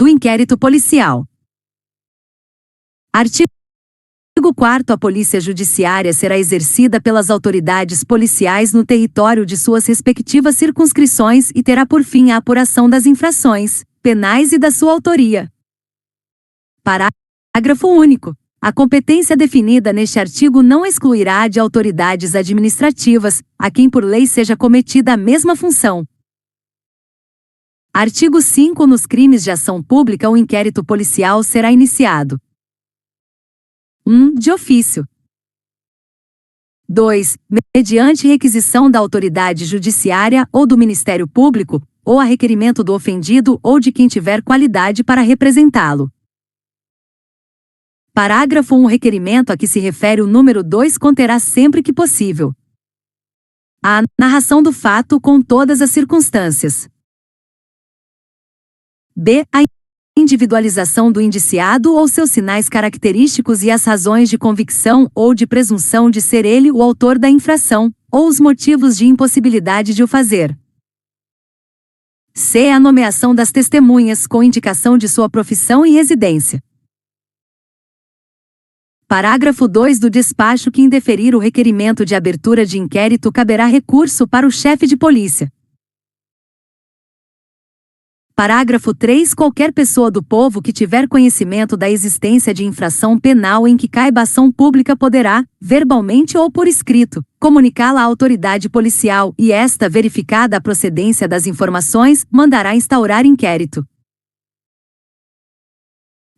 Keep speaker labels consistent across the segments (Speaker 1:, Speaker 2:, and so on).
Speaker 1: do inquérito policial. Artigo 4º. A polícia judiciária será exercida pelas autoridades policiais no território de suas respectivas circunscrições e terá por fim a apuração das infrações penais e da sua autoria. Parágrafo único. A competência definida neste artigo não excluirá de autoridades administrativas, a quem por lei seja cometida a mesma função. Artigo 5. Nos crimes de ação pública, o inquérito policial será iniciado: 1. De ofício. 2. Mediante requisição da autoridade judiciária ou do Ministério Público, ou a requerimento do ofendido ou de quem tiver qualidade para representá-lo. Parágrafo 1. O requerimento a que se refere o número 2 conterá sempre que possível a narração do fato com todas as circunstâncias. B. A individualização do indiciado ou seus sinais característicos e as razões de convicção ou de presunção de ser ele o autor da infração, ou os motivos de impossibilidade de o fazer. C. A nomeação das testemunhas com indicação de sua profissão e residência. Parágrafo 2. Do despacho que indeferir o requerimento de abertura de inquérito caberá recurso para o chefe de polícia. Parágrafo 3. Qualquer pessoa do povo que tiver conhecimento da existência de infração penal em que caiba ação pública poderá, verbalmente ou por escrito, comunicá-la à autoridade policial e esta, verificada a procedência das informações, mandará instaurar inquérito.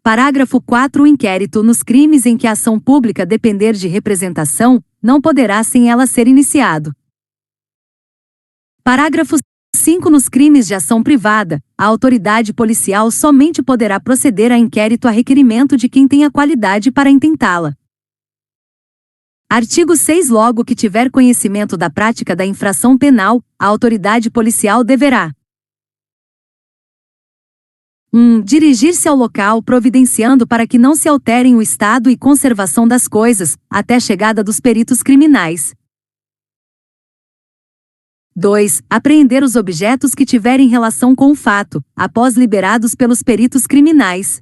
Speaker 1: Parágrafo 4. O inquérito nos crimes em que a ação pública depender de representação, não poderá sem ela ser iniciado. Parágrafo 5. Nos crimes de ação privada, a autoridade policial somente poderá proceder a inquérito a requerimento de quem tenha qualidade para intentá-la. Artigo 6. Logo que tiver conhecimento da prática da infração penal, a autoridade policial deverá: 1. Dirigir-se ao local providenciando para que não se alterem o estado e conservação das coisas, até a chegada dos peritos criminais. 2. Apreender os objetos que tiverem relação com o fato, após liberados pelos peritos criminais.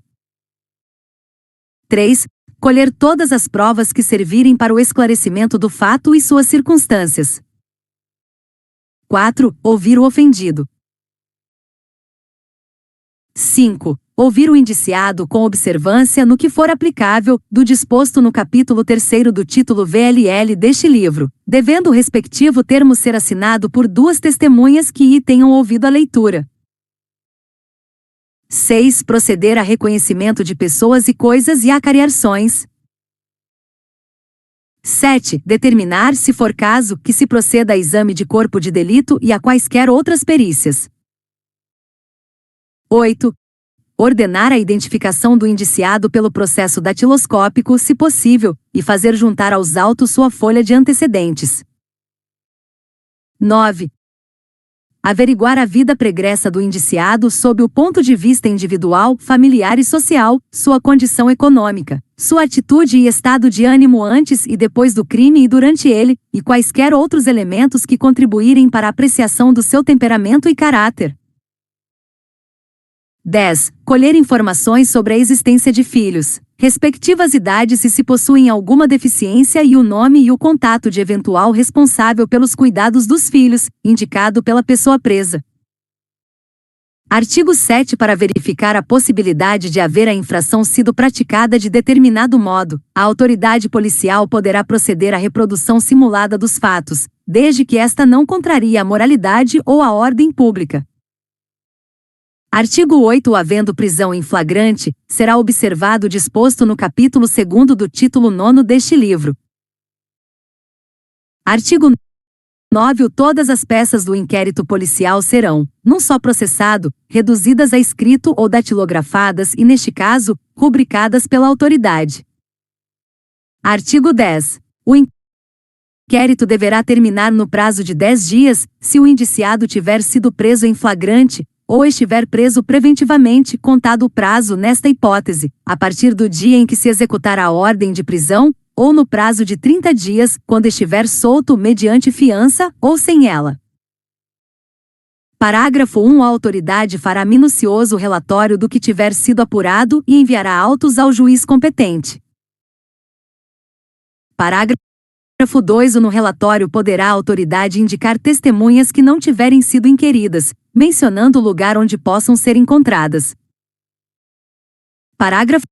Speaker 1: 3. Colher todas as provas que servirem para o esclarecimento do fato e suas circunstâncias. 4. Ouvir o ofendido. 5. Ouvir o indiciado com observância no que for aplicável, do disposto no capítulo 3º do título VLL deste livro, devendo o respectivo termo ser assinado por 2 testemunhas que tenham ouvido a leitura. 6. Proceder a reconhecimento de pessoas e coisas e acariações. 7. Determinar, se for caso, que se proceda a exame de corpo de delito e a quaisquer outras perícias. 8. Ordenar a identificação do indiciado pelo processo datiloscópico, se possível, e fazer juntar aos autos sua folha de antecedentes. 9. Averiguar a vida pregressa do indiciado sob o ponto de vista individual, familiar e social, sua condição econômica, sua atitude e estado de ânimo antes e depois do crime e durante ele, e quaisquer outros elementos que contribuírem para a apreciação do seu temperamento e caráter. 10. Colher informações sobre a existência de filhos, respectivas idades e se possuem alguma deficiência e o nome e o contato de eventual responsável pelos cuidados dos filhos, indicado pela pessoa presa. Artigo 7. Para verificar a possibilidade de haver a infração sido praticada de determinado modo, a autoridade policial poderá proceder à reprodução simulada dos fatos, desde que esta não contrarie a moralidade ou a ordem pública. Artigo 8. Havendo prisão em flagrante, será observado o disposto no capítulo 2º do título 9 deste livro. Artigo 9. Todas as peças do inquérito policial serão, num só processado, reduzidas a escrito ou datilografadas e, neste caso, rubricadas pela autoridade. Artigo 10. O inquérito deverá terminar no prazo de 10 dias, se o indiciado tiver sido preso em flagrante, ou estiver preso preventivamente, contado o prazo nesta hipótese, a partir do dia em que se executar a ordem de prisão, ou no prazo de 30 dias, quando estiver solto mediante fiança ou sem ela. Parágrafo 1. A autoridade fará minucioso relatório do que tiver sido apurado e enviará autos ao juiz competente. Parágrafo 2. No relatório poderá a autoridade indicar testemunhas que não tiverem sido inquiridas, mencionando o lugar onde possam ser encontradas. Parágrafo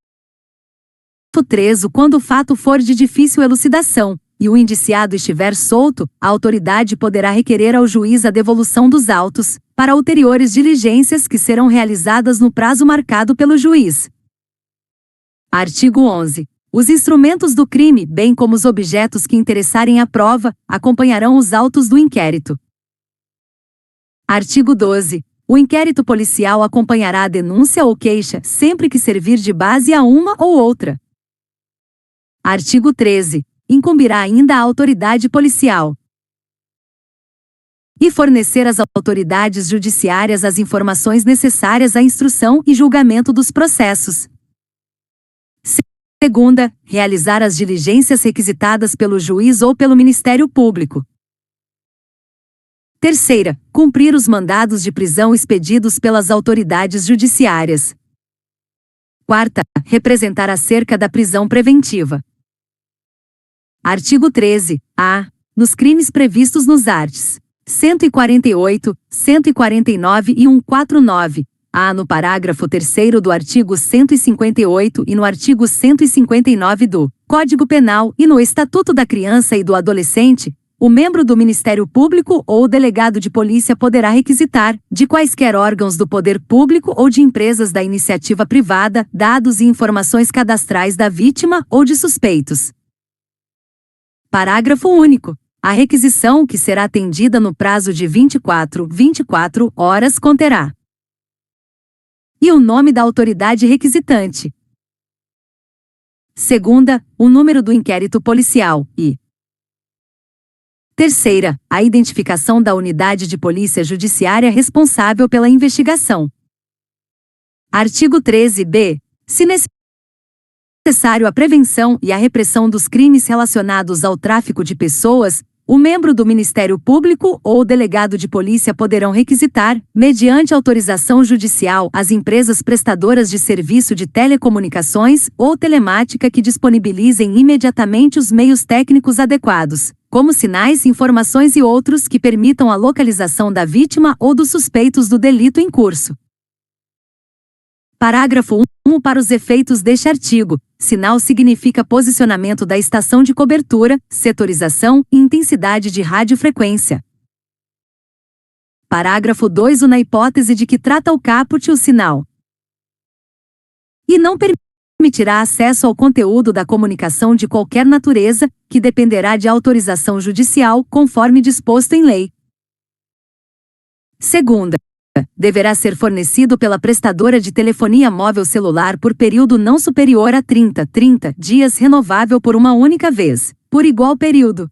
Speaker 1: 3. Quando o fato for de difícil elucidação, e o indiciado estiver solto, a autoridade poderá requerer ao juiz a devolução dos autos, para ulteriores diligências que serão realizadas no prazo marcado pelo juiz. Artigo 11. Os instrumentos do crime, bem como os objetos que interessarem à prova, acompanharão os autos do inquérito. Artigo 12. O inquérito policial acompanhará a denúncia ou queixa, sempre que servir de base a uma ou outra. Artigo 13. Incumbirá ainda à autoridade policial e fornecer às autoridades judiciárias as informações necessárias à instrução e julgamento dos processos. Segunda, realizar as diligências requisitadas pelo juiz ou pelo Ministério Público. Terceira, cumprir os mandados de prisão expedidos pelas autoridades judiciárias. Quarta, representar acerca da prisão preventiva. Artigo 13. A. Nos crimes previstos nos arts. 148, 149 e 149. A. No parágrafo 3º do artigo 158 e no artigo 159 do Código Penal e no Estatuto da Criança e do Adolescente, o membro do Ministério Público ou o delegado de polícia poderá requisitar, de quaisquer órgãos do poder público ou de empresas da iniciativa privada, dados e informações cadastrais da vítima ou de suspeitos. Parágrafo único. A requisição, que será atendida no prazo de 24 horas, conterá: e o nome da autoridade requisitante. Segunda, o número do inquérito policial e terceira, a identificação da unidade de polícia judiciária responsável pela investigação. Artigo 13b. Se necessário a prevenção e a repressão dos crimes relacionados ao tráfico de pessoas, o membro do Ministério Público ou o delegado de polícia poderão requisitar, mediante autorização judicial, às empresas prestadoras de serviço de telecomunicações ou telemática que disponibilizem imediatamente os meios técnicos adequados, como sinais, informações e outros que permitam a localização da vítima ou dos suspeitos do delito em curso. Parágrafo 1. Para os efeitos deste artigo, sinal significa posicionamento da estação de cobertura, setorização e intensidade de radiofrequência. Parágrafo 2. Na hipótese de que trata o caput, o sinal e não permitirá acesso ao conteúdo da comunicação de qualquer natureza, que dependerá de autorização judicial, conforme disposto em lei. Segunda, deverá ser fornecido pela prestadora de telefonia móvel celular por período não superior a 30 dias, renovável por uma única vez, por igual período.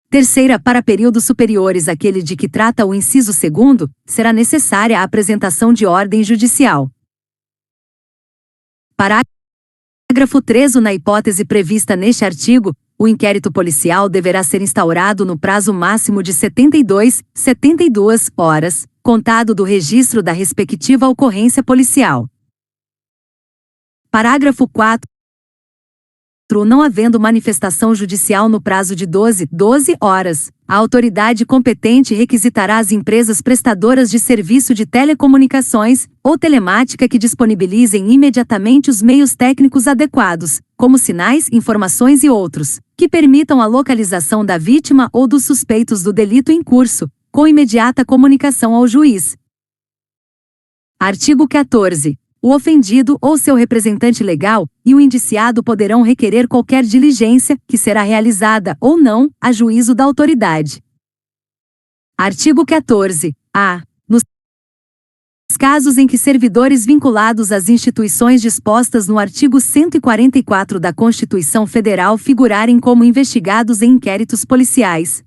Speaker 1: Terceira, para períodos superiores àquele de que trata o inciso 2º, será necessária a apresentação de ordem judicial. Parágrafo 3. Na hipótese prevista neste artigo, o inquérito policial deverá ser instaurado no prazo máximo de 72 horas, contado do registro da respectiva ocorrência policial. Parágrafo 4. Não havendo manifestação judicial no prazo de 12 horas, a autoridade competente requisitará às empresas prestadoras de serviço de telecomunicações ou telemática que disponibilizem imediatamente os meios técnicos adequados, como sinais, informações e outros, que permitam a localização da vítima ou dos suspeitos do delito em curso, com imediata comunicação ao juiz. Artigo 14. O ofendido ou seu representante legal e o indiciado poderão requerer qualquer diligência, que será realizada ou não, a juízo da autoridade. Artigo 14. A. Nos casos em que servidores vinculados às instituições dispostas no artigo 144 da Constituição Federal figurarem como investigados em inquéritos policiais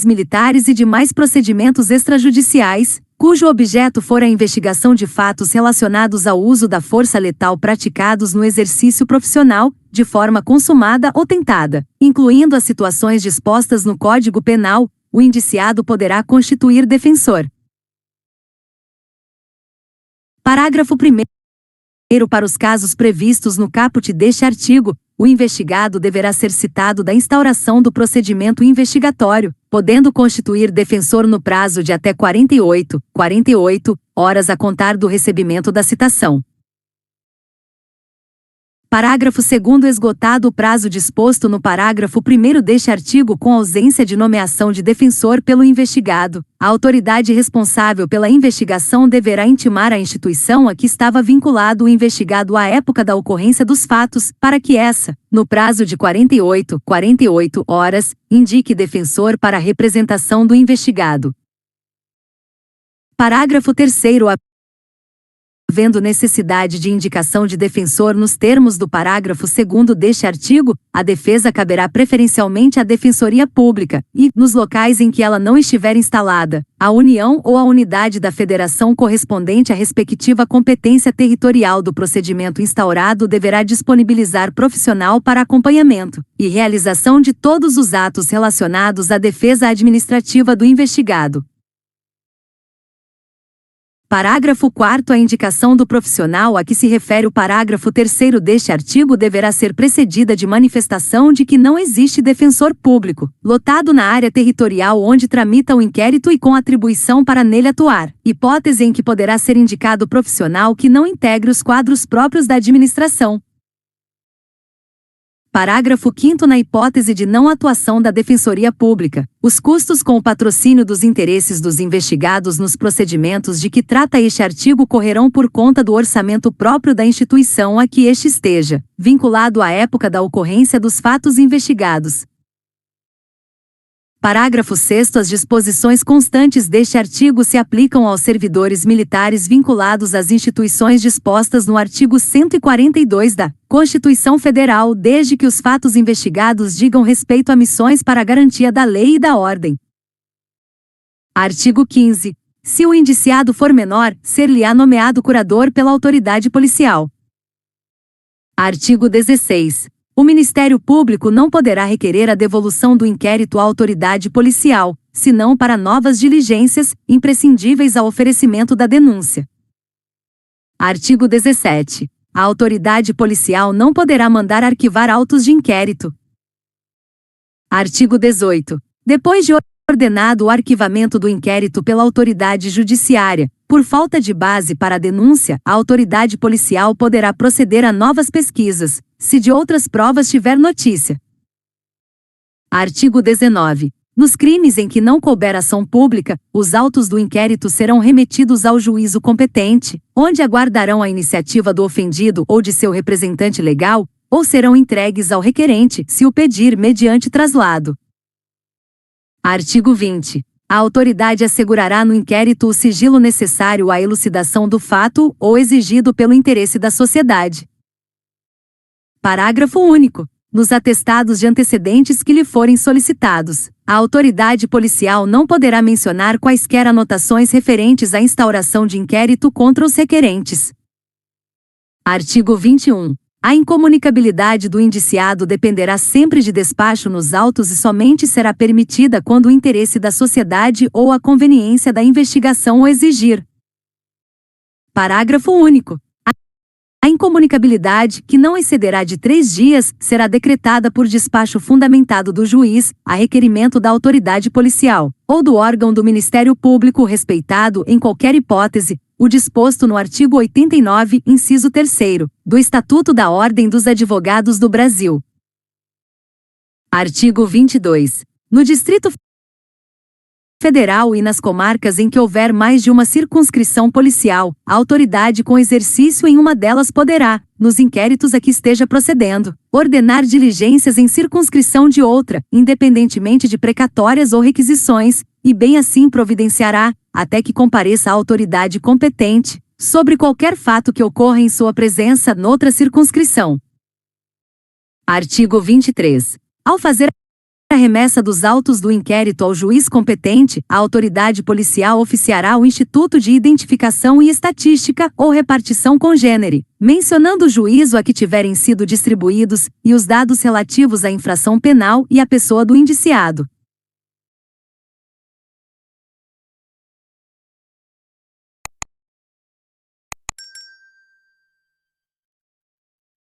Speaker 1: militares e demais procedimentos extrajudiciais, cujo objeto for a investigação de fatos relacionados ao uso da força letal praticados no exercício profissional, de forma consumada ou tentada, incluindo as situações dispostas no Código Penal, o indiciado poderá constituir defensor. Parágrafo 1º. Para os casos previstos no caput deste artigo, o investigado deverá ser citado da instauração do procedimento investigatório, podendo constituir defensor no prazo de até 48 horas a contar do recebimento da citação. Parágrafo 2º. Esgotado o prazo disposto no parágrafo 1º deste artigo com ausência de nomeação de defensor pelo investigado, a autoridade responsável pela investigação deverá intimar a instituição a que estava vinculado o investigado à época da ocorrência dos fatos, para que essa, no prazo de 48 horas, indique defensor para a representação do investigado. Parágrafo 3º. Havendo necessidade de indicação de defensor nos termos do parágrafo 2º deste artigo, a defesa caberá preferencialmente à Defensoria Pública e, nos locais em que ela não estiver instalada, à União ou à unidade da Federação correspondente à respectiva competência territorial do procedimento instaurado deverá disponibilizar profissional para acompanhamento e realização de todos os atos relacionados à defesa administrativa do investigado. Parágrafo 4º. A indicação do profissional a que se refere o parágrafo 3º deste artigo deverá ser precedida de manifestação de que não existe defensor público, lotado na área territorial onde tramita o inquérito e com atribuição para nele atuar, hipótese em que poderá ser indicado profissional que não integre os quadros próprios da administração. Parágrafo 5º. Na hipótese de não atuação da Defensoria Pública, os custos com o patrocínio dos interesses dos investigados nos procedimentos de que trata este artigo correrão por conta do orçamento próprio da instituição a que este esteja vinculado à época da ocorrência dos fatos investigados. Parágrafo 6º. As disposições constantes deste artigo se aplicam aos servidores militares vinculados às instituições dispostas no artigo 142 da Constituição Federal, desde que os fatos investigados digam respeito a missões para a garantia da lei e da ordem. Artigo 15. Se o indiciado for menor, ser-lhe-á nomeado curador pela autoridade policial. Artigo 16. O Ministério Público não poderá requerer a devolução do inquérito à autoridade policial, senão para novas diligências, imprescindíveis ao oferecimento da denúncia. Artigo 17. A autoridade policial não poderá mandar arquivar autos de inquérito. Artigo 18. Depois de ordenado o arquivamento do inquérito pela autoridade judiciária, por falta de base para a denúncia, a autoridade policial poderá proceder a novas pesquisas, se de outras provas tiver notícia. Artigo 19. Nos crimes em que não couber ação pública, os autos do inquérito serão remetidos ao juízo competente, onde aguardarão a iniciativa do ofendido ou de seu representante legal, ou serão entregues ao requerente, se o pedir mediante traslado. Artigo 20. A autoridade assegurará no inquérito o sigilo necessário à elucidação do fato ou exigido pelo interesse da sociedade. Parágrafo único. Nos atestados de antecedentes que lhe forem solicitados, a autoridade policial não poderá mencionar quaisquer anotações referentes à instauração de inquérito contra os requerentes. Artigo 21. A incomunicabilidade do indiciado dependerá sempre de despacho nos autos e somente será permitida quando o interesse da sociedade ou a conveniência da investigação o exigir. Parágrafo único. A incomunicabilidade, que não excederá de 3 dias, será decretada por despacho fundamentado do juiz, a requerimento da autoridade policial, ou do órgão do Ministério Público respeitado, em qualquer hipótese, o disposto no artigo 89, inciso 3º, do Estatuto da Ordem dos Advogados do Brasil. Artigo 22. No Distrito Federal e nas comarcas em que houver mais de uma circunscrição policial, a autoridade com exercício em uma delas poderá, nos inquéritos a que esteja procedendo, ordenar diligências em circunscrição de outra, independentemente de precatórias ou requisições, e bem assim providenciará, até que compareça a autoridade competente, sobre qualquer fato que ocorra em sua presença noutra circunscrição. Artigo 23. Ao fazer a remessa dos autos do inquérito ao juiz competente, a autoridade policial oficiará o Instituto de Identificação e Estatística ou repartição congênere, mencionando o juízo a que tiverem sido distribuídos e os dados relativos à infração penal e à pessoa do indiciado,